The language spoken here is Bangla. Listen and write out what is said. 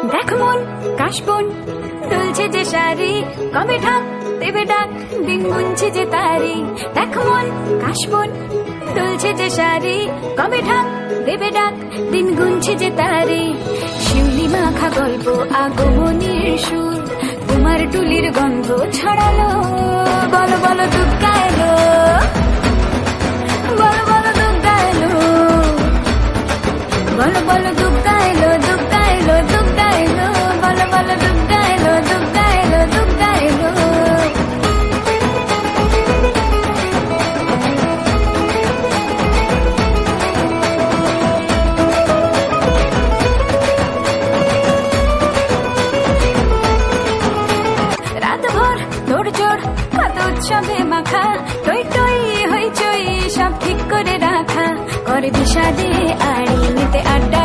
দেখ মন কাশবন দুলছে যে শাড়ি, কবে ঢাক দেবে ডাক দিন গুনছে যে তারি। দেখ মন কাশবন দুলছে যে শাড়ি, কবে ঢাক দেবে ডাক দিন গুনছে যে তারি। শিউলি মাখা গল্প আগমনীর সুর, তোমার টুলির গন্ধ ছড়ালো। বলো বলো দুর্গা এলো, বলো বলো দুর্গা এলো, বলো বলো দুর্গা এলো, দুর্গা এলো, দুর্গা এলো, বলো বলো দুর্গা এলো, দুর্গা এলো, দুর্গা এলো। রাতভর তোড়জোড় কত উৎসবে মাখা, টই টই হইচই সব ঠিক করে রাখা। করে বিষাদে আড়ি নিতে আড্ডা